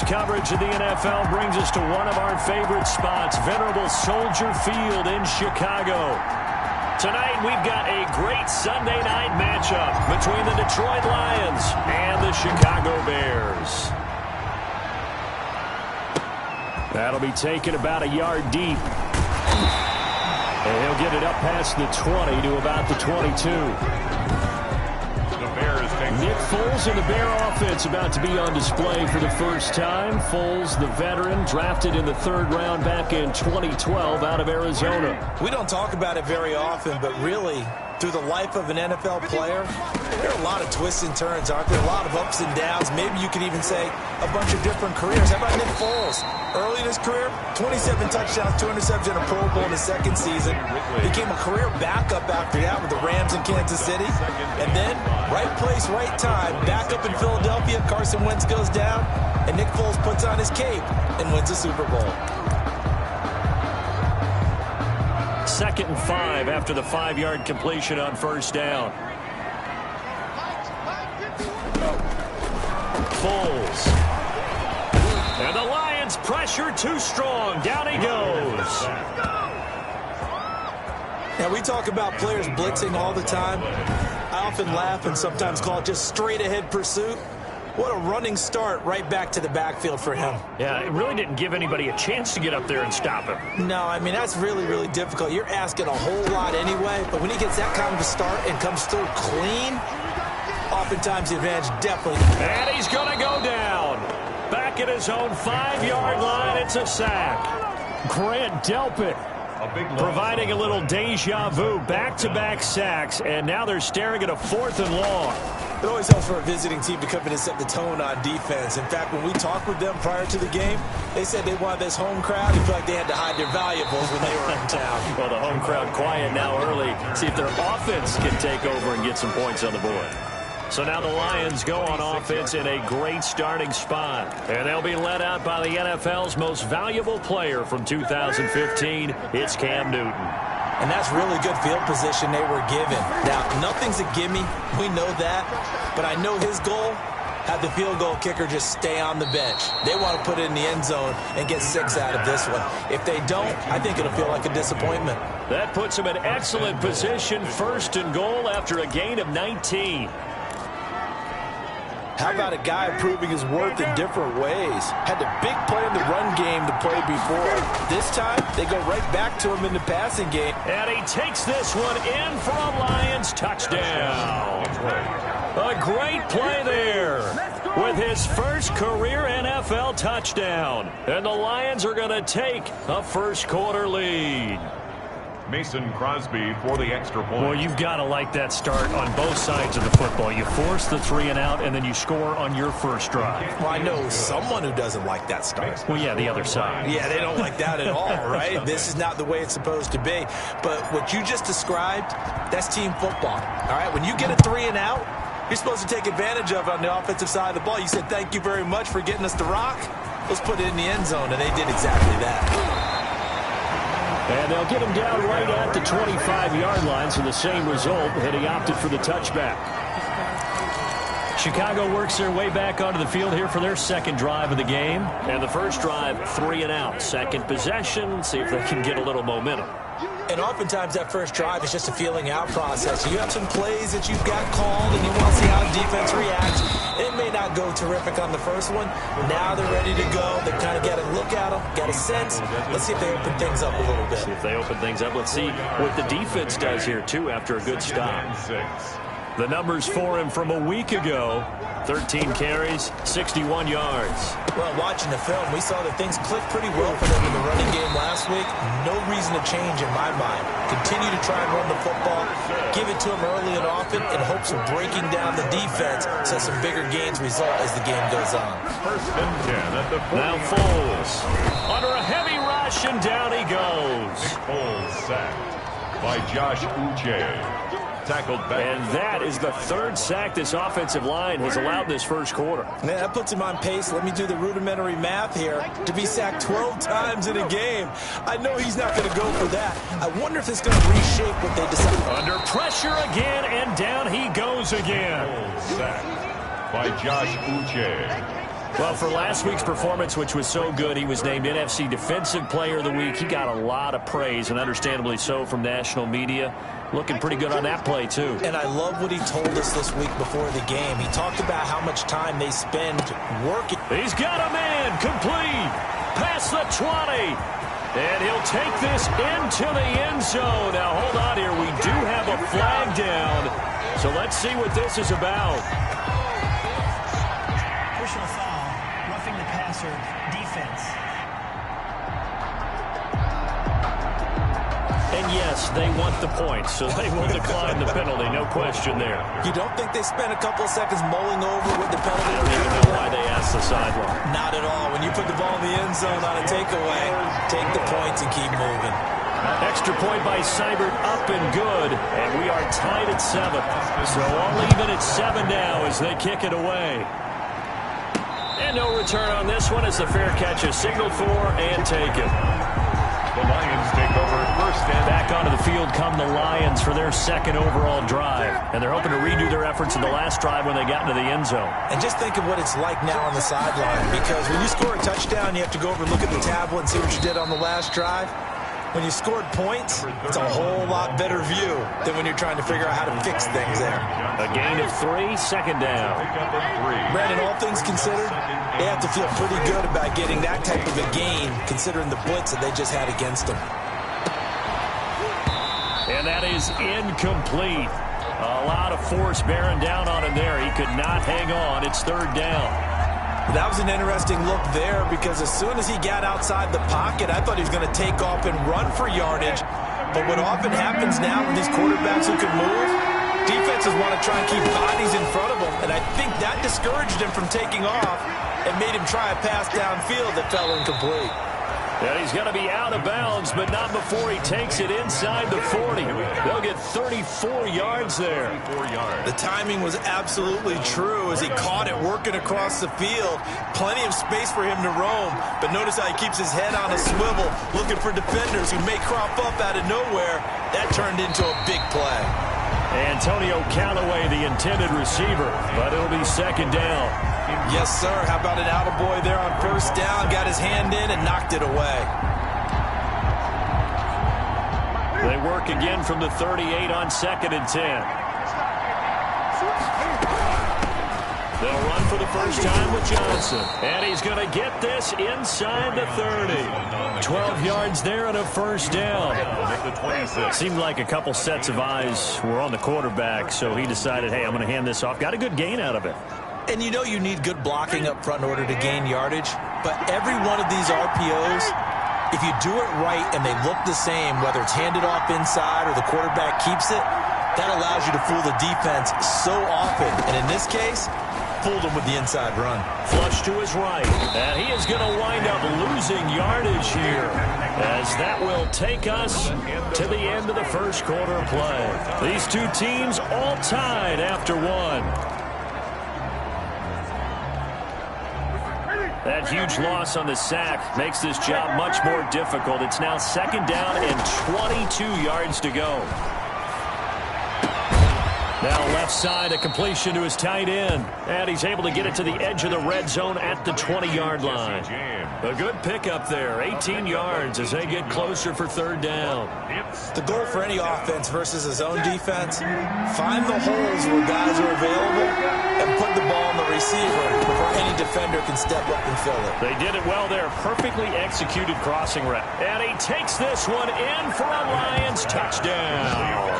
Tonight's coverage of the NFL brings us to one of our favorite spots, venerable Soldier Field in Chicago. Tonight we've got a great Sunday night matchup between the Detroit Lions and the Chicago Bears. That'll be taken about a yard deep. And he'll get it up past the 20 to about the 22. Nick Foles and the Bear offense about to be on display for the first time. Foles, the veteran, drafted in the third round back in 2012 out of Arizona. We don't talk about it very often, but really, through the life of an NFL player, there are a lot of twists and turns, aren't there? A lot of ups and downs. Maybe you could even say a bunch of different careers. How about Nick Foles? Early in his career, 27 touchdowns, 2 interceptions, and a Pro Bowl in his second season. Became a career backup after that with the Rams in Kansas City. And then, right place, right time, back up in Philadelphia. Carson Wentz goes down, and Nick Foles puts on his cape and wins a Super Bowl. 2nd and 5 after the 5-yard completion on first down. Foles. And the Lions pressure too strong. Down he goes. Now, we talk about players blitzing all the time. I often laugh and sometimes call it just straight-ahead pursuit. What a running start right back to the backfield for him. Yeah, it really didn't give anybody a chance to get up there and stop him. No, I mean, that's really, really difficult. You're asking a whole lot anyway, but when he gets that kind of a start and comes through clean, oftentimes the advantage definitely. And he's going to go down. Back at his own 5-yard line, it's a sack. Grant Delpit providing a little deja vu, back-to-back sacks, and now they're staring at a 4th and long. It always helps for a visiting team to come in and set the tone on defense. In fact, when we talked with them prior to the game, they said they wanted this home crowd. They felt like they had to hide their valuables when they were in town. Well, the home crowd quiet now early. See if their offense can take over and get some points on the board. So now the Lions go on offense in a great starting spot. And they'll be led out by the NFL's most valuable player from 2015. It's Cam Newton. And that's really good field position they were given. Now, nothing's a gimme. We know that. But I know his goal, have the field goal kicker just stay on the bench. They want to put it in the end zone and get 6 out of this one. If they don't, I think it'll feel like a disappointment. That puts them in excellent position. 1st and goal after a gain of 19. How about a guy proving his worth in different ways? Had the big play in the run game to play before. This time, they go right back to him in the passing game. And he takes this one in for a Lions touchdown. A great play there with his first career NFL touchdown. And the Lions are going to take a first-quarter lead. Mason Crosby for the extra point. Well, you've got to like that start on both sides of the football. You force the 3 and out, and then you score on your first drive. Well, I know someone who doesn't like that start. Well, yeah, the other side. Yeah, they don't like that at all, right? This is not the way it's supposed to be. But what you just described, that's team football, all right? When you get a 3 and out, you're supposed to take advantage of it on the offensive side of the ball. You said, thank you very much for getting us the rock. Let's put it in the end zone, and they did exactly that. And they'll get him down right at the 25-yard line, so the same result, and he opted for the touchback. Chicago works their way back onto the field here for their second drive of the game. And the first drive, 3 and out. Second possession, see if they can get a little momentum. And oftentimes that first drive is just a feeling out process. You have some plays that you've got called and you want to see how the defense reacts. It may not go terrific on the first one. Now they're ready to go. They kind of got a look at them, got a sense. Let's see if they open things up a little bit. See if they open things up. Let's see what the defense does here, too, after a good stop. The numbers for him from a week ago, 13 carries, 61 yards. Well, watching the film, we saw that things clicked pretty well for them in the running game last week. No reason to change in my mind. Continue to try and run the football, give it to them early and often in hopes of breaking down the defense so some bigger gains result as the game goes on. 1st and 10 at the 40. Now Foles under a heavy rush, and down he goes. Nick Foles sacked by Josh Uche. Tackled back. And that is the 3rd sack this offensive line has allowed this first quarter. Man, that puts him on pace. Let me do the rudimentary math here. To be sacked 12 times in a game. I know he's not going to go for that. I wonder if it's going to reshape what they decide. Under pressure again, and down he goes again. Sacked by Josh Uche. Well, for last week's performance, which was so good, he was named NFC Defensive Player of the Week. He got a lot of praise, and understandably so, from national media. Looking pretty good on that play, too. And I love what he told us this week before the game. He talked about how much time they spend working. He's got a man complete past the 20. And he'll take this into the end zone. Now, hold on here. We do have a flag down. So let's see what this is about. Personal foul, roughing the passer, defense. And yes, they want the points, so they will decline the penalty. No question there. You don't think they spent a couple of seconds mulling over what the penalty I don't even know why they asked the sideline. Not at all. When you put the ball in the end zone on a takeaway, take the points and keep moving. Extra point by Seibert, up and good. And we are tied at 7. So all even at 7 now as they kick it away. And no return on this one as the fair catch is signaled for and taken. The Lions take over first and back onto the field come the Lions for their second overall drive. And they're hoping to redo their efforts in the last drive when they got into the end zone. And just think of what it's like now on the sideline. Because when you score a touchdown, you have to go over and look at the tablet and see what you did on the last drive. When you scored points, it's a whole lot better view than when you're trying to figure out how to fix things there. A gain of 3, second down. Brandon, all things considered, they have to feel pretty good about getting that type of a gain, considering the blitz that they just had against them. And that is incomplete. A lot of force bearing down on him there. He could not hang on. It's third down. That was an interesting look there because as soon as he got outside the pocket, I thought he was going to take off and run for yardage. But what often happens now with these quarterbacks who can move, defenses want to try and keep bodies in front of them. And I think that discouraged him from taking off and made him try a pass downfield that fell incomplete. And he's going to be out of bounds, but not before he takes it inside the 40. They'll get 34 yards there. The timing was absolutely true as he caught it working across the field. Plenty of space for him to roam, but notice how he keeps his head on a swivel, looking for defenders who may crop up out of nowhere. That turned into a big play. Antonio Callaway, the intended receiver, but it'll be second down. Yes, sir. How about an attaboy there on first down? Got his hand in and knocked it away. They work again from the 38 on second and 10. They'll run for the first time with Johnson. And he's going to get this inside the 30. 12 yards there and a first down. It seemed like a couple sets of eyes were on the quarterback, so he decided, hey, I'm going to hand this off. Got a good gain out of it. And you know you need good blocking up front in order to gain yardage. But every one of these RPOs, if you do it right and they look the same, whether it's handed off inside or the quarterback keeps it, that allows you to fool the defense so often. And in this case, fooled him with the inside run. Flush to his right. And he is going to wind up losing yardage here, as that will take us to the end of the first quarter of play. These two teams all tied after one. That huge loss on the sack makes this job much more difficult. It's now second down and 22 yards to go. Now left side, a completion to his tight end. And he's able to get it to the edge of the red zone at the 20-yard line. A good pickup there, 18 yards as they get closer for third down. The goal for any offense versus his own defense, find the holes where guys are available and put the ball on the receiver before any defender can step up and fill it. They did it well there. Perfectly executed crossing route. And he takes this one in for a Lions touchdown.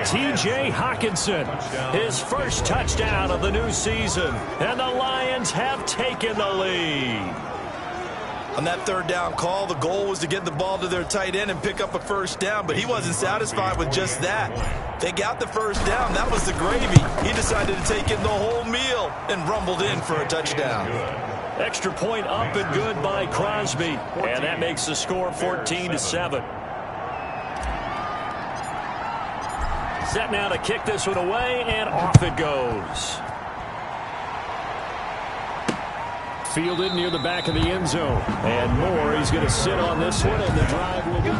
T.J. Hockenson, his first touchdown of the new season. And the Lions have taken the lead. On that third down call, the goal was to get the ball to their tight end and pick up a first down, but he wasn't satisfied with just that. They got the first down. That was the gravy. He decided to take in the whole meal and rumbled in for a touchdown. Extra point up and good by Crosby. And that makes the score 14-7. Set now to kick this one away, and off it goes. Fielded near the back of the end zone. And Moore, he's going to sit on this one, and the drive will begin.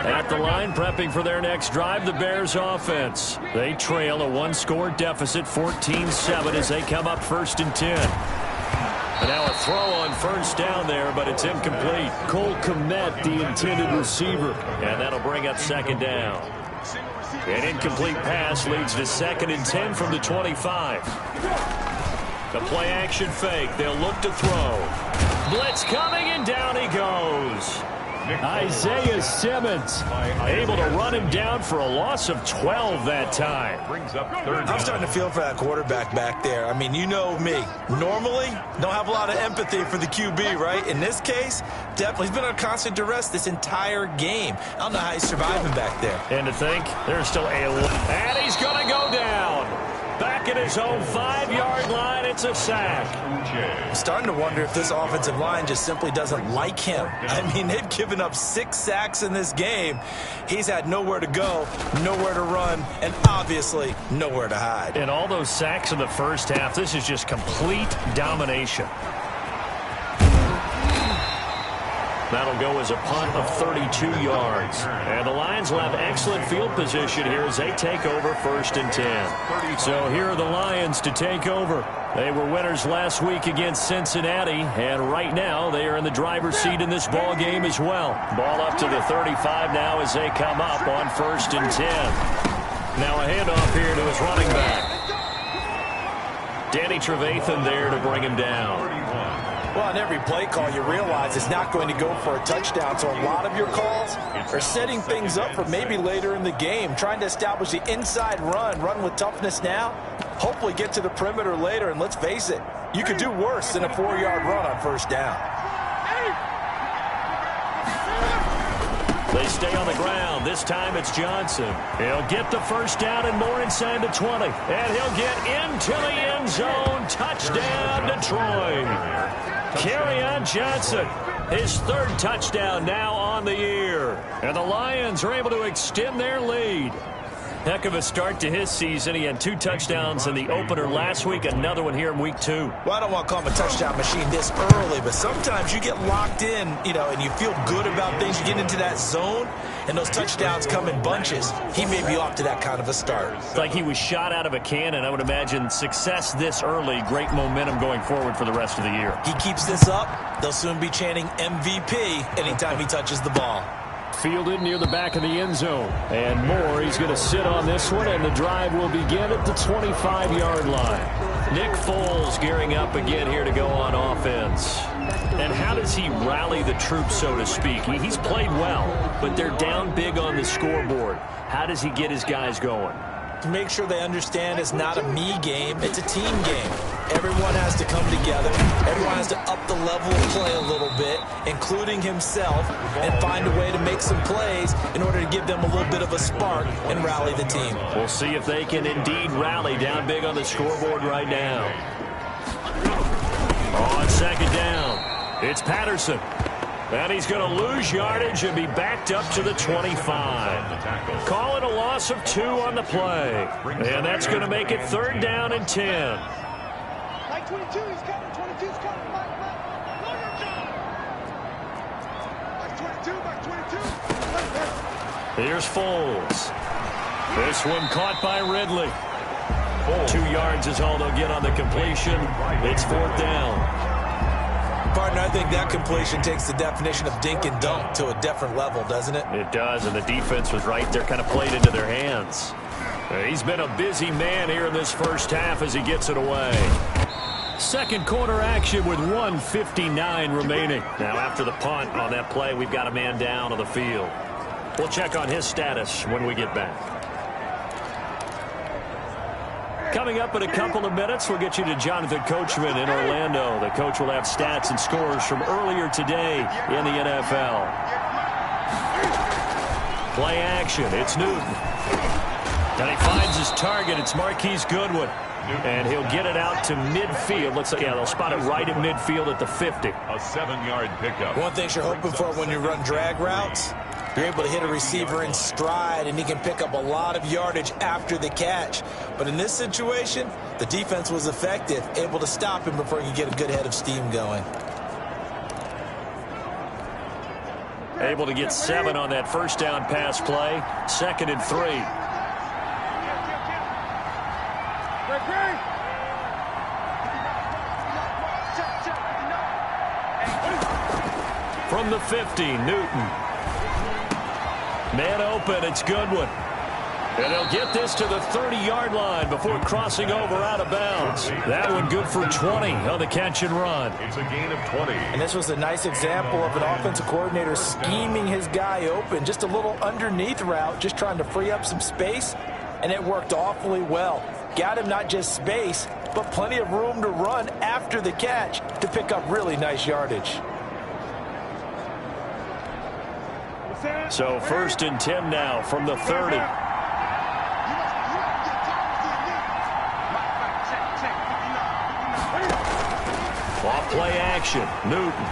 At the line prepping for their next drive, the Bears offense. They trail a one-score deficit, 14-7, as they come up 1st and 10. And now a throw on first down there, but it's incomplete. Cole Kmet, the intended receiver. And that'll bring up 2nd down. An incomplete pass leads to 2nd and 10 from the 25. The play action fake. They'll look to throw. Blitz coming, and down he goes. Isaiah Simmons able to run him down for a loss of 12 that time. Brings up 3rd down. I'm starting to feel for that quarterback back there. I mean, you know me. Normally, don't have a lot of empathy for the QB, right? In this case, definitely. He's been under constant duress this entire game. I don't know how he's surviving back there. And to think, there's still and he's going to go down. Back at his own 5-yard line, it's a sack. I'm starting to wonder if this offensive line just simply doesn't like him. I mean, they've given up 6 sacks in this game. He's had nowhere to go, nowhere to run, and obviously nowhere to hide. And all those sacks in the first half, this is just complete domination. That'll go as a punt of 32 yards. And the Lions will have excellent field position here as they take over 1st and 10. So here are the Lions to take over. They were winners last week against Cincinnati, and right now they are in the driver's seat in this ball game as well. Ball up to the 35 now as they come up on 1st and 10. Now a handoff here to his running back. Danny Trevathan there to bring him down. Well, on every play call, you realize it's not going to go for a touchdown, so a lot of your calls are setting things up for maybe later in the game, trying to establish the inside run with toughness now, hopefully get to the perimeter later, and let's face it, you could do worse than a 4-yard run on 1st down. They stay on the ground. This time it's Johnson. He'll get the 1st down and more inside the 20. And he'll get into the end zone. Touchdown, Detroit. Kerryon Johnson, his 3rd touchdown now on the year. And the Lions are able to extend their lead. Heck of a start to his season. He had 2 touchdowns in the opener last week, another one here in week 2. Well, I don't want to call him a touchdown machine this early, but sometimes you get locked in, and you feel good about things. You get into that zone, and those touchdowns come in bunches. He may be off to that kind of a start. It's like he was shot out of a cannon. I would imagine success this early, great momentum going forward for the rest of the year. He keeps this up, they'll soon be chanting MVP anytime he touches the ball. Fielded near the back of the end zone. And Moore, he's going to sit on this one, and the drive will begin at the 25-yard line. Nick Foles gearing up again here to go on offense. And how does he rally the troops, so to speak? He's played well, but they're down big on the scoreboard. How does he get his guys going? To make sure they understand it's not a me game, it's a team game. Everyone has to come together. Everyone has to up the level of play a little bit, including himself, and find a way to make some plays in order to give them a little bit of a spark and rally the team. We'll see if they can indeed rally down big on the scoreboard right now. On 2nd down, it's Patterson. And he's going to lose yardage and be backed up to the 25. Call it a loss of 2 on the play. And that's going to make it 3rd down and 10. Mike 22, he's coming. 22's coming. Mike 22. Here's Foles. This one caught by Ridley. 2 yards is all they'll get on the completion. It's 4th down. Partner, I think that completion takes the definition of dink and dunk to a different level, doesn't it? It does, and the defense was right there, kind of played into their hands. He's been a busy man here in this first half as he gets it away. Second quarter action with 1:59 remaining. Now after the punt on that play, we've got a man down on the field. We'll check on his status when we get back. Coming up in a couple of minutes, we'll get you to Jonathan Coachman in Orlando. The coach will have stats and scores from earlier today in the NFL. Play action. It's Newton. And he finds his target. It's Marquise Goodwin. And he'll get it out to midfield. Looks like, yeah, they'll spot it right at midfield at the 50. A 7-yard pickup. One thing you're hoping for when you run drag routes, you're able to hit a receiver in stride, and he can pick up a lot of yardage after the catch. But in this situation, the defense was effective, able to stop him before he could get a good head of steam going. Able to get 7 on that first down pass play. 2nd and 3. From the 50, Newton. Man open, it's Goodwin. And they'll get this to the 30-yard line before crossing over out of bounds. That one good for 20 on the catch and run. It's a gain of 20. And this was a nice example of an offensive coordinator scheming his guy open. Just a little underneath route, just trying to free up some space, and it worked awfully well. Got him not just space, but plenty of room to run after the catch to pick up really nice yardage. So 1st and 10 now from the 30. Off play action, Newton.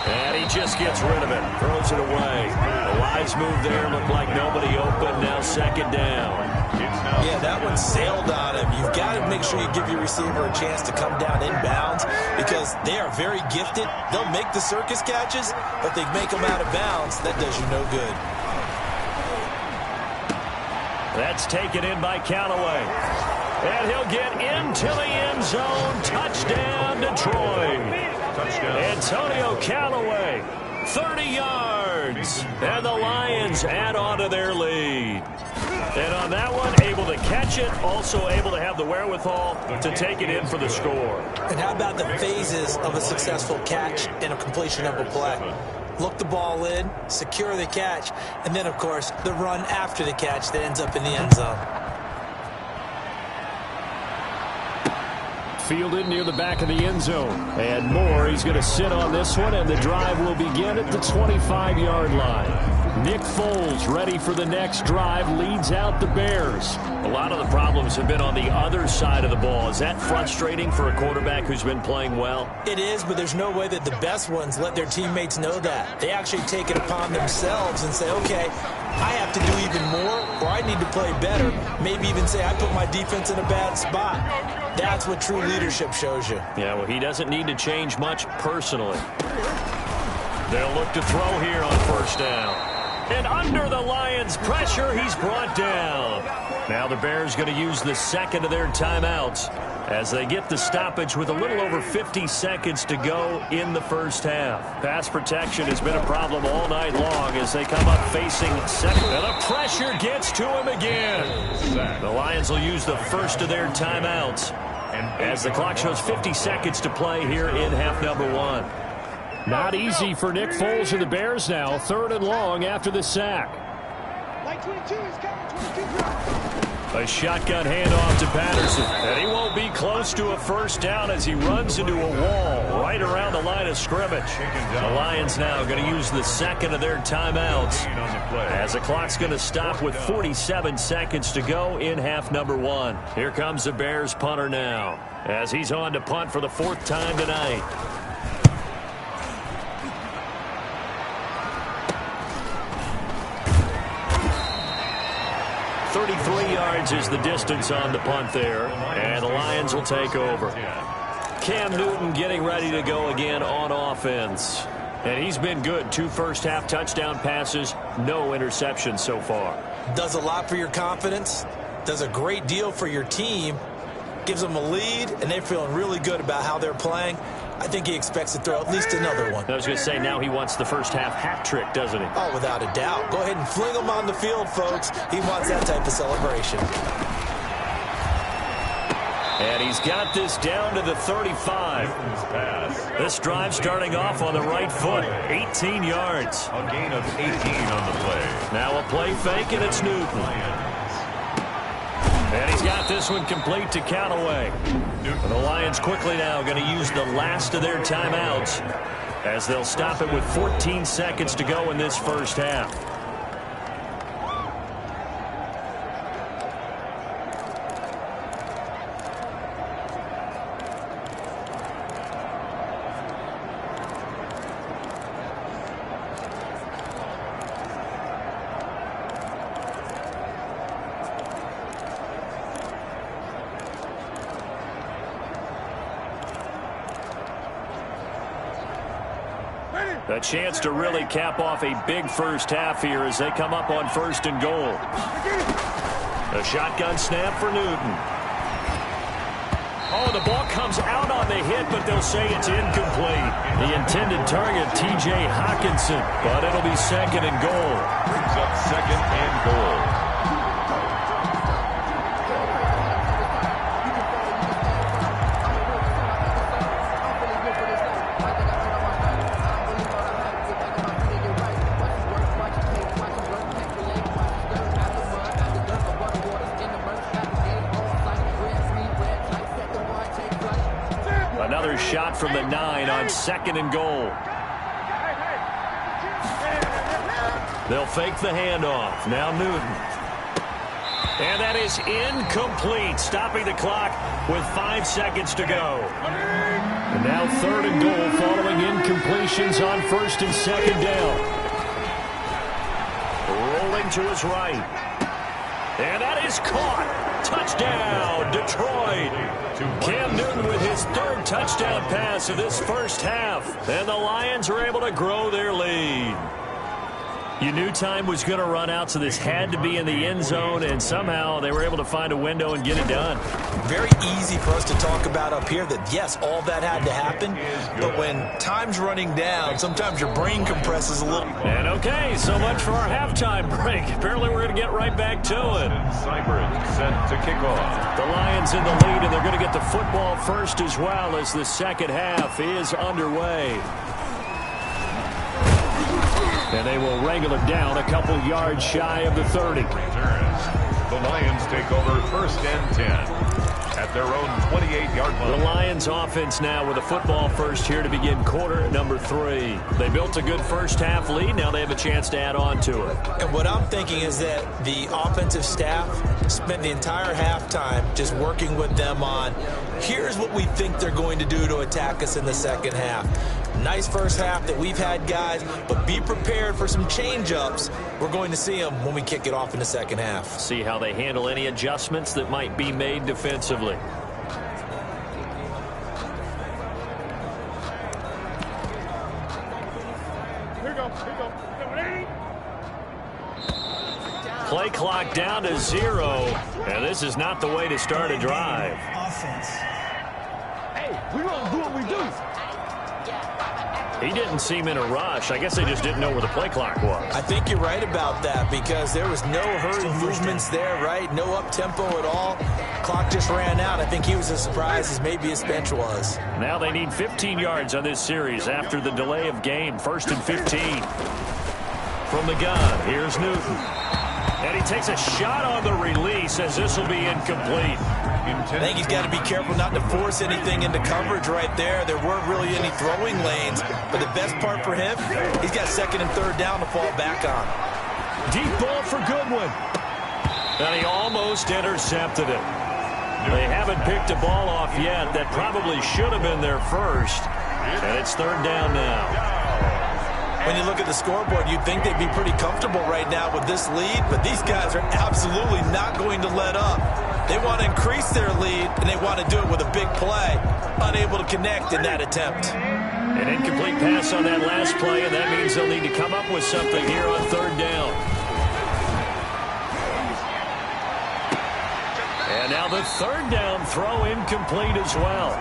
And he just gets rid of it, throws it away. The wise move there, looked like nobody open, now 2nd down. Yeah, that one sailed on him. You've got to make sure you give your receiver a chance to come down inbounds because they are very gifted. They'll make the circus catches, but they make them out of bounds. That does you no good. That's taken in by Callaway. And he'll get into the end zone. Touchdown, Detroit. Touchdown. Antonio Callaway, 30 yards. And the Lions add on to their lead. And on that one, able to catch it, also able to have the wherewithal to take it in for the score. And how about the phases of a successful catch and a completion of a play? Look the ball in, secure the catch, and then, of course, the run after the catch that ends up in the end zone. Fielded near the back of the end zone. And Moore, he's going to sit on this one, and the drive will begin at the 25-yard line. Nick Foles ready for the next drive, leads out the Bears. A lot of the problems have been on the other side of the ball. Is that frustrating for a quarterback who's been playing well? It is, but there's no way that the best ones let their teammates know that. They actually take it upon themselves and say, okay, I have to do even more, or I need to play better. Maybe even say I put my defense in a bad spot. That's what true leadership shows you. Yeah, well, he doesn't need to change much personally. They'll look to throw here on 1st down. And under the Lions' pressure, he's brought down. Now the Bears going to use the 2nd of their timeouts as they get the stoppage with a little over 50 seconds to go in the first half. Pass protection has been a problem all night long as they come up facing 2nd. And the pressure gets to him again. The Lions will use the 1st of their timeouts as the clock shows 50 seconds to play here in half number 1. Not easy for Nick Foles and the Bears now. 3rd and long after the sack. Like 22, he's coming, 22. A shotgun handoff to Patterson. And he won't be close to a 1st down as he runs into a wall right around the line of scrimmage. The Lions now going to use the 2nd of their timeouts as the clock's going to stop with 47 seconds to go in half number 1. Here comes the Bears punter now as he's on to punt for the 4th time tonight. 33 yards is the distance on the punt there, and the Lions will take over. Cam Newton getting ready to go again on offense. And he's been good. 2 first-half touchdown passes, no interceptions so far. Does a lot for your confidence, does a great deal for your team, gives them a lead, and they're feeling really good about how they're playing. I think he expects to throw at least another one. I was going to say, now he wants the first-half hat trick, doesn't he? Oh, without a doubt. Go ahead and fling him on the field, folks. He wants that type of celebration. And he's got this down to the 35. This drive starting off on the right foot. 18 yards. A gain of 18 on the play. Now a play fake, and it's Newton. And he's got this one complete to Callaway. And the Lions quickly now going to use the last of their timeouts as they'll stop it with 14 seconds to go in this first half. A chance to really cap off a big first half here as they come up on 1st and goal. A shotgun snap for Newton. Oh, the ball comes out on the hit, but they'll say it's incomplete. The intended target, T.J. Hockenson, but it'll be 2nd and goal. Brings up 2nd and goal. Another shot from the 9 on 2nd and goal. They'll fake the handoff. Now Newton. And that is incomplete, stopping the clock with 5 seconds to go. And now 3rd and goal following incompletions on 1st and 2nd down. Rolling to his right. And that is caught. Touchdown, Detroit. Cam Newton with his 3rd touchdown pass of this first half. And the Lions are able to grow their lead. You knew time was going to run out, so this had to be in the end zone, and somehow they were able to find a window and get it done. Very easy for us to talk about up here that, yes, all that had to happen, but when time's running down, sometimes your brain compresses a little. And okay, so much for our halftime break. Apparently we're going to get right back to it. Seibert set to kick off. The Lions in the lead, and they're going to get the football first as well as the second half is underway. And they will wrangle it down a couple yards shy of the 30. The Lions take over 1st and 10 at their own 28-yard line. The Lions offense now with a football first here to begin quarter number 3. They built a good first half lead. Now they have a chance to add on to it. And what I'm thinking is that the offensive staff spent the entire halftime just working with them on, here's what we think they're going to do to attack us in the second half. Nice first half that we've had, guys, but be prepared for some change-ups. We're going to see them when we kick it off in the second half. See how they handle any adjustments that might be made defensively. Play clock down to 0, and this is not the way to start a drive. Offense. Hey, we're going to do what we do. He didn't seem in a rush. I guess they just didn't know where the play clock was. I think you're right about that because there was no hurried movements there, right? No up-tempo at all. Clock just ran out. I think he was as surprised as maybe his bench was. Now they need 15 yards on this series after the delay of game. 1st and 15. From the gun, here's Newton. And he takes a shot on the release as this will be incomplete. I think he's got to be careful not to force anything into coverage right there. There weren't really any throwing lanes. But the best part for him, he's got 2nd and 3rd down to fall back on. Deep ball for Goodwin. And he almost intercepted it. They haven't picked a ball off yet. That probably should have been their first. And it's 3rd down now. When you look at the scoreboard, you'd think they'd be pretty comfortable right now with this lead, but these guys are absolutely not going to let up. They want to increase their lead, and they want to do it with a big play. Unable to connect in that attempt. An incomplete pass on that last play, and that means they'll need to come up with something here on 3rd down. And now the 3rd down throw incomplete as well.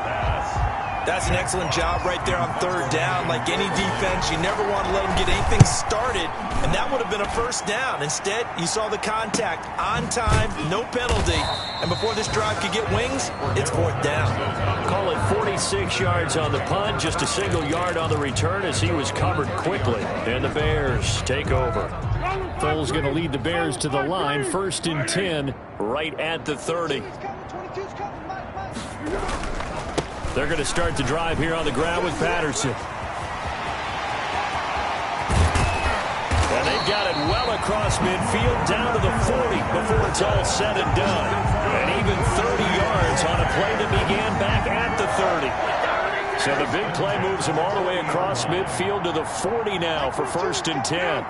That's an excellent job right there on 3rd down. Like any defense, you never want to let them get anything started, and that would have been a 1st down. Instead, you saw the contact on time, no penalty, and before this drive could get wings, it's 4th down. Call it 46 yards on the punt, just a single yard on the return as he was covered quickly. And the Bears take over. Foles going to lead the Bears to the line, 1st and 10, right at the 30. They're going to start the drive here on the ground with Patterson. And they've got it well across midfield down to the 40 before it's all said and done. And even 30 yards on a play that began back at the 30. So the big play moves him all the way across midfield to the 40 now for 1st and 10.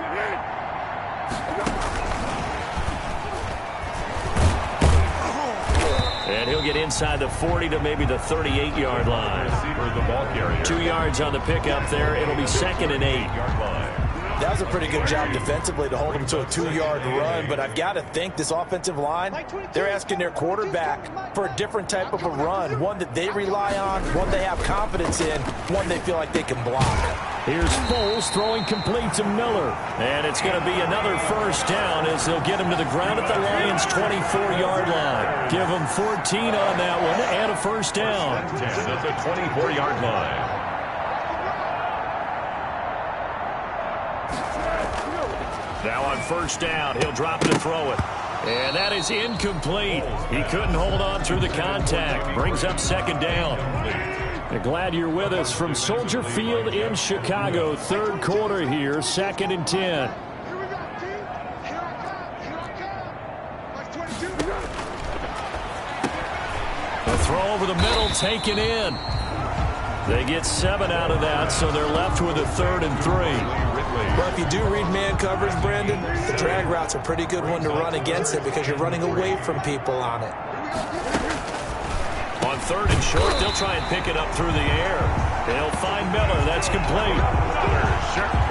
And he'll get inside the 40 to maybe the 38-yard line. Receiver, the ball carrier. 2 yards on the pickup there. It'll be 2nd and 8. Yard line. That was a pretty good job defensively to hold him to a 2-yard run, but I've got to think this offensive line, they're asking their quarterback for a different type of a run, one that they rely on, one they have confidence in, one they feel like they can block. Here's Foles throwing complete to Miller. And it's going to be another first down as they'll get him to the ground at the Lions' 24-yard line. Give him 14 on that one and a first down. 10 at the 24-yard line. Now on first down, he'll drop to throw it. And that is incomplete. He couldn't hold on through the contact. Brings up 2nd down. And glad you're with us from Soldier Field in Chicago. 3rd quarter here, 2nd and 10. Here we go, team. Here I come. Like 22. The throw over the middle, taken in. They get 7 out of that, so they're left with a 3rd and 3. Well, if you do read man coverage, Brandon, the drag route's a pretty good one to run against it because you're running away from people on it. On 3rd and short, they'll try and pick it up through the air. They'll find Miller. That's complete.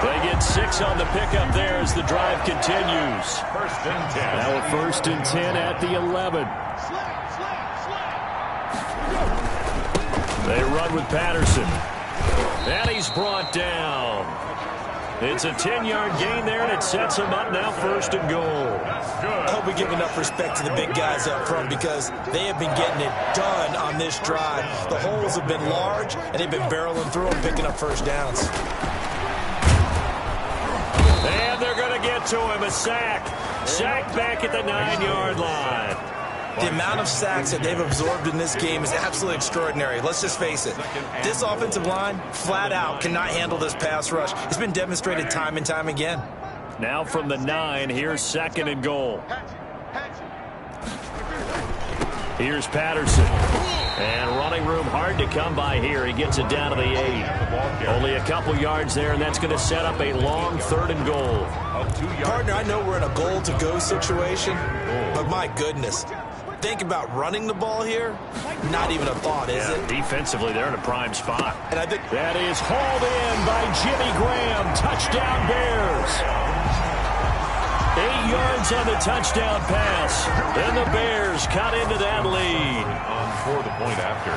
They get 6 on the pickup there as the drive continues. 1st and 10. Now a 1st and 10 at the 11. They run with Patterson. And he's brought down. It's a 10-yard gain there, and it sets him up now 1st and goal. I hope we give enough respect to the big guys up front because they have been getting it done on this drive. The holes have been large, and they've been barreling through them, picking up first downs. And they're going to get to him, a sack. Sack back at the 9-yard line. The amount of sacks that they've absorbed in this game is absolutely extraordinary. Let's just face it. This offensive line, flat out, cannot handle this pass rush. It's been demonstrated time and time again. Now from the 9, here's 2nd and goal. Here's Patterson. And running room hard to come by here. He gets it down to the 8. Only a couple yards there, and that's going to set up a long 3rd and goal. Partner, I know we're in a goal-to-go situation, but my goodness. Think about running the ball here. Not even a thought, is it? Defensively, they're in a prime spot. And I think that is hauled in by Jimmy Graham. Touchdown Bears. 8 yards on the touchdown pass. And the Bears cut into that lead. On for the point after.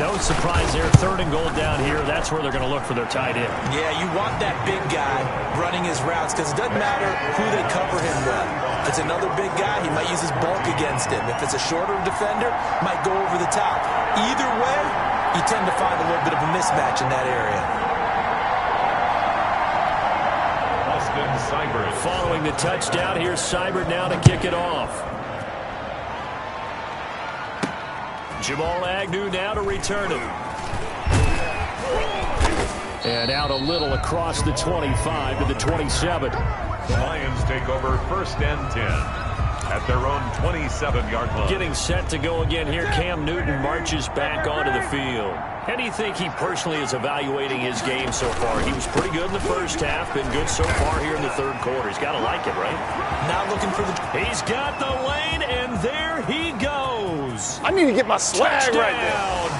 No surprise there. 3rd and goal down here. That's where they're going to look for their tight end. Yeah, you want that big guy running his routes because it doesn't matter who they cover him with. If it's another big guy, he might use his bulk against him. If it's a shorter defender, might go over the top. Either way, you tend to find a little bit of a mismatch in that area. Austin Seibert. Following the touchdown, here's Seibert now to kick it off. Jamal Agnew now to return it. And out a little across the 25 to the 27. The Lions take over 1st and 10 at their own 27-yard line. Getting set to go again here. Cam Newton marches back onto the field. How do you think he personally is evaluating his game so far? He was pretty good in the first half, been good so far here in the 3rd quarter. He's got to like it, right? Not looking for the... He's got the lane, and there he goes. I need to get my swag Touchdown, right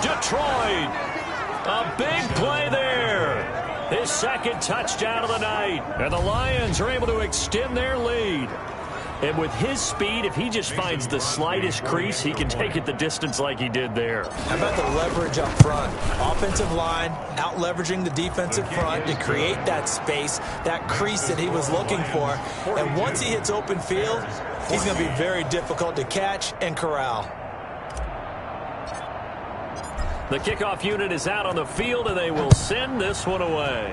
there. Detroit. A big play there. His 2nd touchdown of the night. And the Lions are able to extend their lead. And with his speed, if he just finds the slightest crease, he can take it the distance like he did there. How about the leverage up front? Offensive line out leveraging the defensive front to create that space, that crease that he was looking for. And once he hits open field, he's going to be very difficult to catch and corral. The kickoff unit is out on the field, and they will send this one away.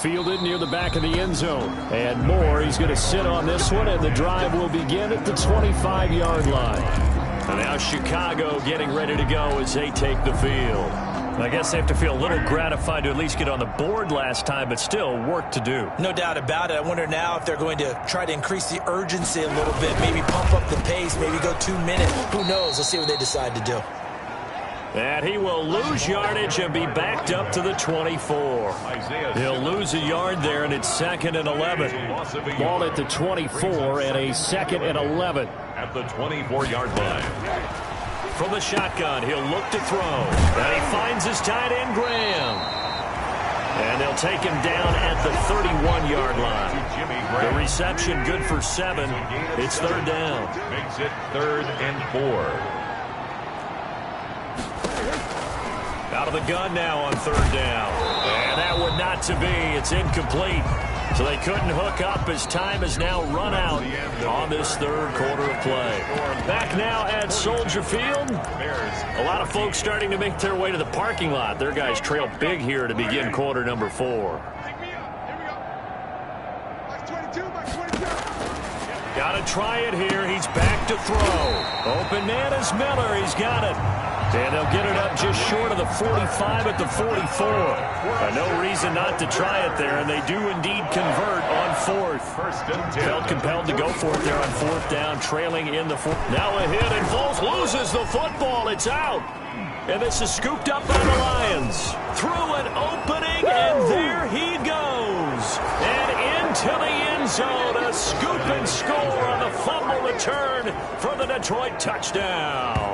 Fielded near the back of the end zone. And Moore, he's going to sit on this one, and the drive will begin at the 25-yard line. And now Chicago getting ready to go as they take the field. I guess they have to feel a little gratified to at least get on the board last time, but still work to do. No doubt about it. I wonder now if they're going to try to increase the urgency a little bit, maybe pump up the pace, maybe go 2 minutes. Who knows? Let's see what they decide to do. And he will lose yardage and be backed up to the 24. He'll lose a yard there, and it's 2nd and 11. Ball at the 24 and a 2nd and 11. At the 24-yard line. From the shotgun, he'll look to throw. And he finds his tight end, Graham. And they'll take him down at the 31-yard line. The reception good for 7. It's third down. Makes it 3rd and 4. Out of the gun now on 3rd down. And that would not to be. It's incomplete. So they couldn't hook up as time has now run out on this third quarter of play. Back now at Soldier Field. A lot of folks starting to make their way to the parking lot. Their guys trail big here to begin quarter number 4. Got to try it here. He's back to throw. Open man is Miller. He's got it. And they'll get it up just short of the 45 at the 44. No reason not to try it there, and they do indeed convert on 4th. Felt compelled to go for it there on 4th down, trailing in the 4th. Now a hit, and Foles loses the football. It's out. And this is scooped up by the Lions. Through an opening, and there he goes. And into the end zone, a scoop and score on the fumble return for the Detroit touchdown.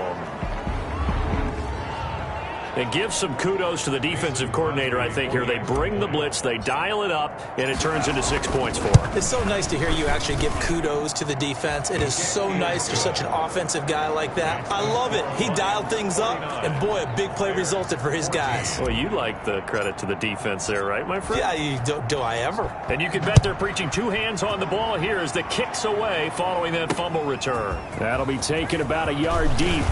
And give some kudos to the defensive coordinator, I think, here. They bring the blitz, they dial it up, and it turns into 6 points for them. It's so nice to hear you actually give kudos to the defense. It is so nice for such an offensive guy like that. I love it. He dialed things up, and boy, a big play resulted for his guys. Well, you like the credit to the defense there, right, my friend? Yeah, do I ever? And you can bet they're preaching 2 hands on the ball here as the kicks away following that fumble return. That'll be taken about a yard deep.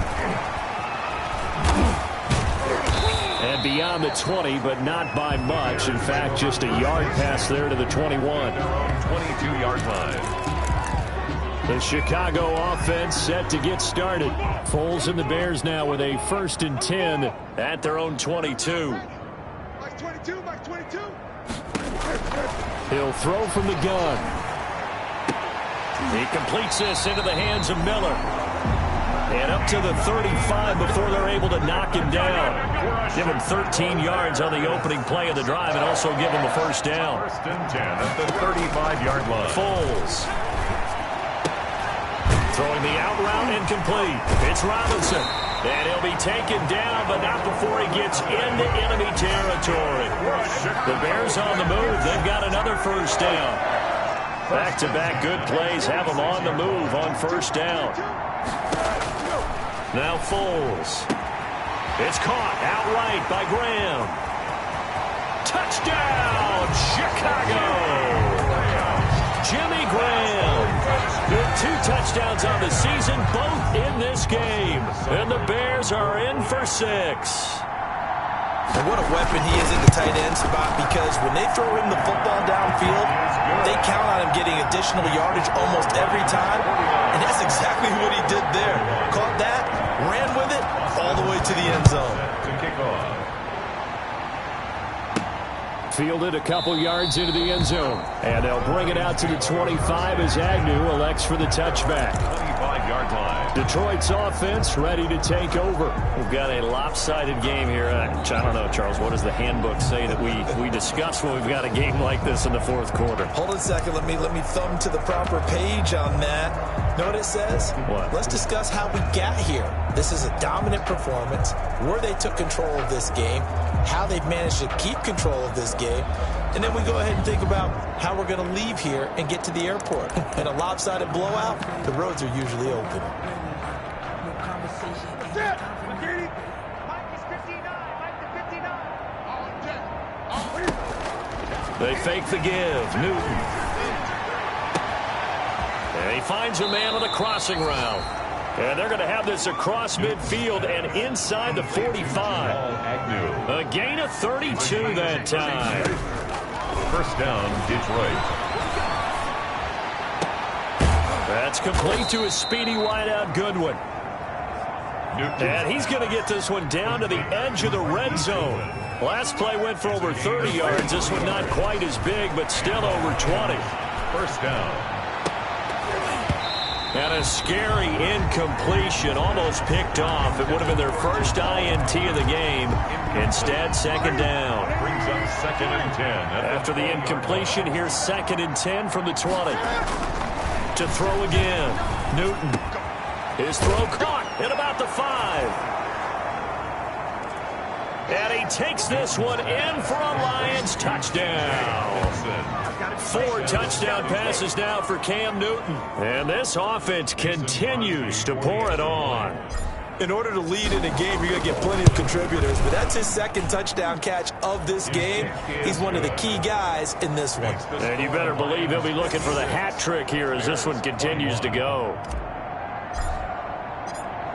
And beyond the 20, but not by much. In fact, just a yard pass there to the 21. 22-yard line. The Chicago offense set to get started. Foles and the Bears now with a 1st and 10 at their own 22. He'll throw from the gun. He completes this into the hands of Miller. And up to the 35 before they're able to knock him down. Give him 13 yards on the opening play of the drive and also give him a 1st down. 1st and 10 at the 35-yard line. Foles. Throwing the out route incomplete. It's Robinson. And he'll be taken down, but not before he gets into enemy territory. The Bears on the move. They've got another 1st down. Back-to-back good plays have them on the move on 1st down. Now Foles. It's caught outright by Graham. Touchdown, Chicago! Jimmy Graham with 2 touchdowns on the season, both in this game. And the Bears are in for 6. And what a weapon he is in the tight end spot, because when they throw him the football downfield, they count on him getting additional yardage almost every time. And that's exactly what he did there. Caught that, ran with it, all the way to the end zone. To kick off. Fielded a couple yards into the end zone. And they'll bring it out to the 25 as Agnew elects for the touchback. 25-yard line. Detroit's offense ready to take over. We've got a lopsided game here. I don't know, Charles, what does the handbook say that we discuss when we've got a game like this in the 4th quarter? Hold a second. Let me thumb to the proper page on that. Know what it says? What? Let's discuss how we got here. This is a dominant performance, where they took control of this game, how they've managed to keep control of this game, and then we go ahead and think about how we're going to leave here and get to the airport. In a lopsided blowout, the roads are usually open. They fake the give. Newton. And he finds a man on the crossing route. And they're going to have this across midfield and inside the 45. A gain of 32 that time. 1st down, Detroit. That's complete to his speedy wideout, Goodwin. And he's going to get this one down to the edge of the red zone. Last play went for over 30 yards. This one not quite as big, but still over 20. 1st down. And a scary incompletion, almost picked off. It would have been their first INT of the game. Instead, 2nd down. Brings up 2nd and 10. After the incompletion, here's 2nd and 10 from the 20. To throw again, Newton. His throw caught at about the 5. And he takes this one in for a Lions touchdown. 4 touchdown passes now for Cam Newton. And this offense continues to pour it on. In order to lead in a game, you're going to get plenty of contributors, but that's his second touchdown catch of this game. He's one of the key guys in this one. And you better believe he'll be looking for the hat trick here as this one continues to go.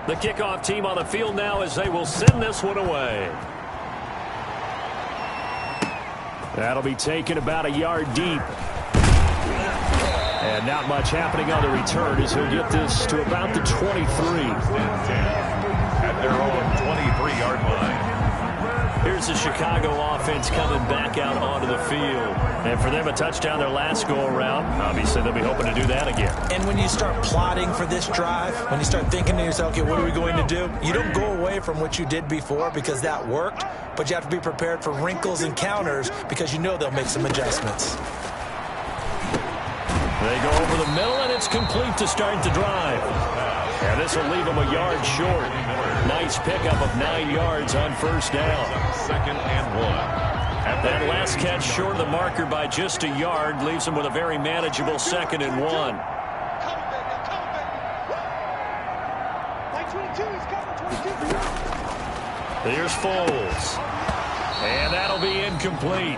The kickoff team on the field now as they will send this one away. That'll be taken about a yard deep. And not much happening on the return as he'll get this to about the 23. At their own 23-yard line. Here's the Chicago offense coming back out onto the field. And for them, a touchdown their last go-around. Obviously, they'll be hoping to do that again. And when you start plotting for this drive, when you start thinking to yourself, okay, what are we going to do? You don't go away from what you did before because that worked, but you have to be prepared for wrinkles and counters because you know they'll make some adjustments. They go over the middle, and it's complete to start the drive. And this will leave them a yard short. Nice pickup of 9 yards on first down. 2nd and 1. That last catch short of the marker by just a yard leaves them with a very manageable 2nd and 1. Here's Foles. And that'll be incomplete.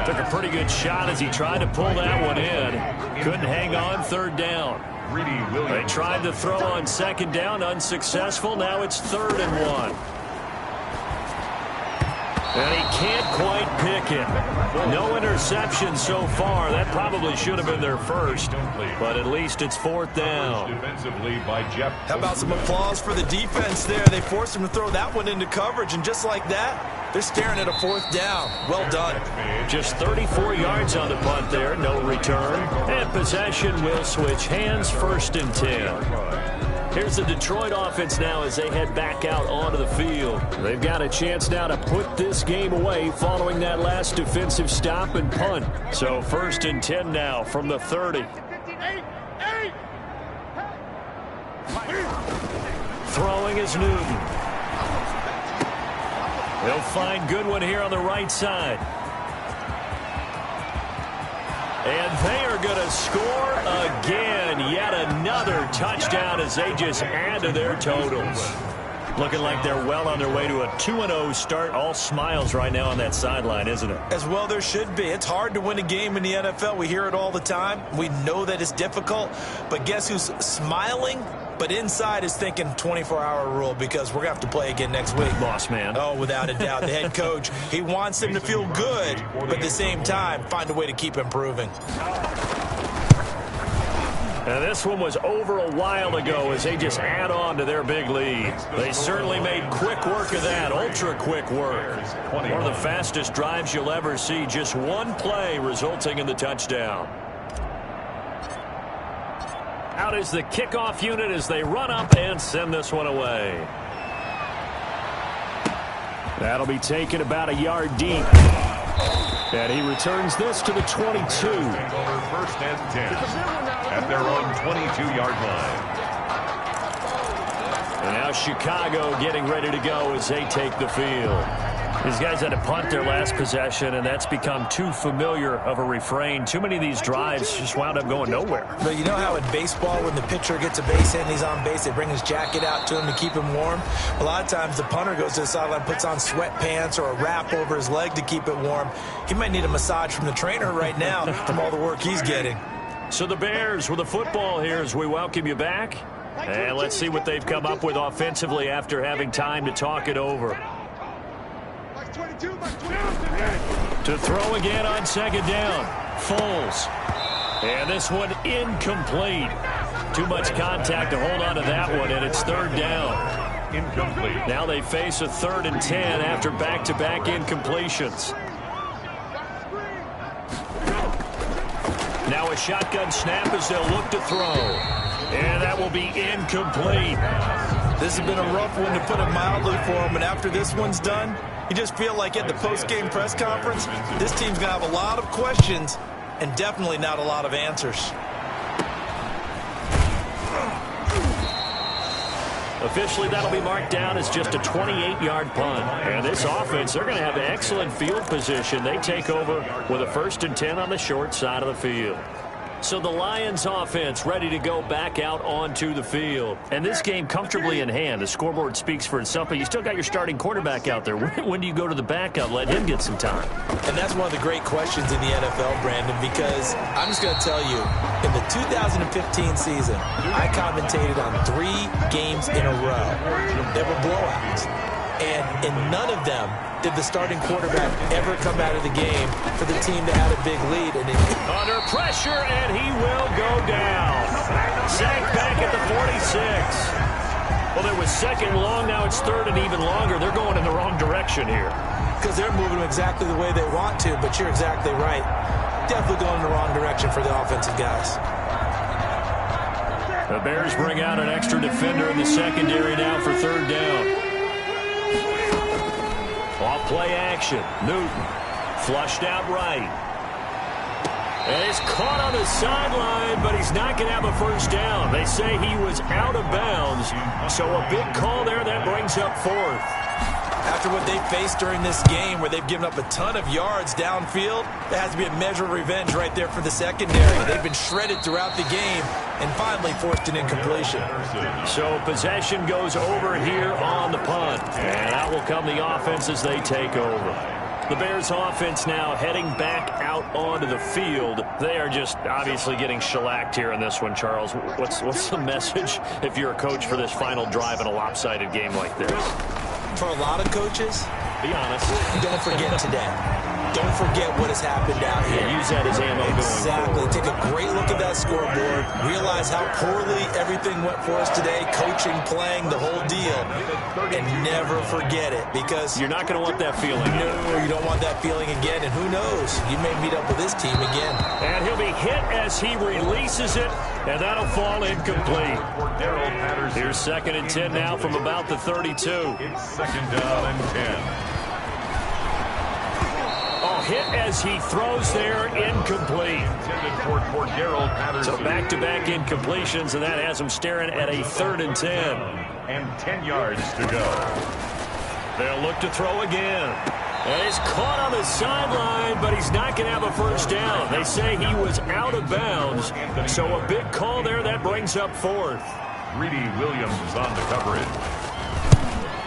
Took a pretty good shot as he tried to pull that one in. Couldn't hang on 3rd down. They tried to throw on 2nd down, unsuccessful. Now it's 3rd and 1. And he can't quite pick it. No interception so far. That probably should have been their first, but at least it's 4th down. Defensively by Jeff. How about some applause for the defense there? They forced him to throw that one into coverage, and just like that, they're staring at a 4th down. Well done. Just 34 yards on the punt there, no return. And possession will switch hands, 1st and 10. Here's the Detroit offense now as they head back out onto the field. They've got a chance now to put this game away following that last defensive stop and punt. So 1st and 10 now from the 30. Throwing is Newton. They'll find Goodwin here on the right side. And they are going to score again. Yet another touchdown as they just add to their totals. Looking like they're well on their way to a 2-0 start. All smiles right now on that sideline, isn't it? As well there should be. It's hard to win a game in the NFL. We hear it all the time. We know that it's difficult. But guess who's smiling? But inside is thinking 24-hour rule because we're going to have to play again next week. Boss man. Oh, without a doubt. The head coach, he wants them to feel good, but at the same time, find a way to keep improving. And this one was over a while ago as they just add on to their big lead. They certainly made quick work of that, ultra quick work. One of the fastest drives you'll ever see, just one play resulting in the touchdown. Out is the kickoff unit as they run up and send this one away. That'll be taken about a yard deep. And he returns this to the 22. 1st and 10 at their own 22-yard line. And now Chicago getting ready to go as they take the field. These guys had to punt their last possession, and that's become too familiar of a refrain. Too many of these drives just wound up going nowhere. But you know how in baseball, when the pitcher gets a base hit and he's on base, they bring his jacket out to him to keep him warm? A lot of times the punter goes to the sideline, puts on sweatpants or a wrap over his leg to keep it warm. He might need a massage from the trainer right now from all the work he's getting. So the Bears with the football here as we welcome you back. And let's see what they've come up with offensively after having time to talk it over. To throw again on 2nd down. Foles. And this one incomplete. Too much contact to hold on to that one, and it's 3rd down. Incomplete. Now they face a 3rd and 10 after back-to-back incompletions. Now a shotgun snap as they'll look to throw. And that will be incomplete. This has been a rough one, to put it mildly, for him. And after this one's done, you just feel like at the post-game press conference, this team's going to have a lot of questions and definitely not a lot of answers. Officially, that'll be marked down as just a 28-yard punt. And this offense, they're going to have excellent field position. They take over with a 1st and 10 on the short side of the field. So the Lions offense ready to go back out onto the field. And this game comfortably in hand. The scoreboard speaks for itself, but you still got your starting quarterback out there. When do you go to the backup? Let him get some time. And that's one of the great questions in the NFL, Brandon, because I'm just going to tell you, in the 2015 season, I commentated on 3 games in a row. There were blowouts. And in none of them did the starting quarterback ever come out of the game for the team that had a big lead. And under pressure, and he will go down. Sacked back at the 46. Well, it was 2nd and long. Now it's 3rd and even longer. They're going in the wrong direction here. Because they're moving exactly the way they want to, but you're exactly right. Definitely going in the wrong direction for the offensive guys. The Bears bring out an extra defender in the secondary now for 3rd down. Off play action. Newton flushed out right. And he's caught on the sideline, but he's not going to have a 1st down. They say he was out of bounds. So a big call there that brings up 4th. After what they faced during this game where they've given up a ton of yards downfield, there has to be a measure of revenge right there for the secondary. They've been shredded throughout the game and finally forced an incompletion. So possession goes over here on the punt. And out will come the offense as they take over. The Bears offense now heading back out onto the field. They are just obviously getting shellacked here in this one, Charles. What's the message if you're a coach for this final drive in a lopsided game like this? For a lot of coaches, be honest, don't forget today. Don't forget what has happened out here. Use that as ammo going Exactly. Take a great look at that scoreboard. Realize how poorly everything went for us today. Coaching, playing, the whole deal. And never forget it, because you're not going to want that feeling. No, you don't want that feeling again. And who knows? You may meet up with this team again. And he'll be hit as he releases it, and that'll fall incomplete. Here's 2nd and 10 now from about the 32. It's 2nd down and 10. Hit as he throws there, incomplete. So back-to-back incompletions, and that has him staring at a 3rd and 10. And 10 yards to go. They'll look to throw again. And he's caught on the sideline, but he's not going to have a 1st down. They say he was out of bounds. So a big call there that brings up 4th. Greedy Williams on the coverage.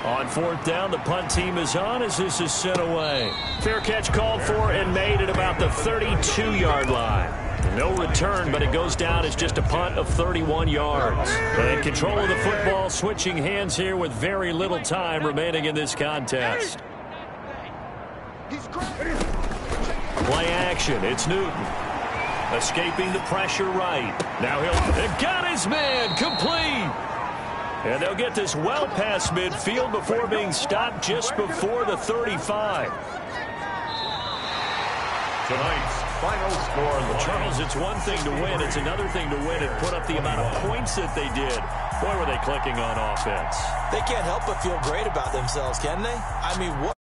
On 4th down, the punt team is on as this is sent away. Fair catch called for and made at about the 32-yard line. No return, but it goes down as just a punt of 31 yards. And control of the football, switching hands here with very little time remaining in this contest. Play action. It's Newton. Escaping the pressure right. Now he'll got his man complete. And they'll get this well past midfield before being stopped just before the 35. Tonight's final score. Charles, it's one thing to win. It's another thing to win and put up the amount of points that they did. Boy, were they clicking on offense. They can't help but feel great about themselves, can they? I mean, what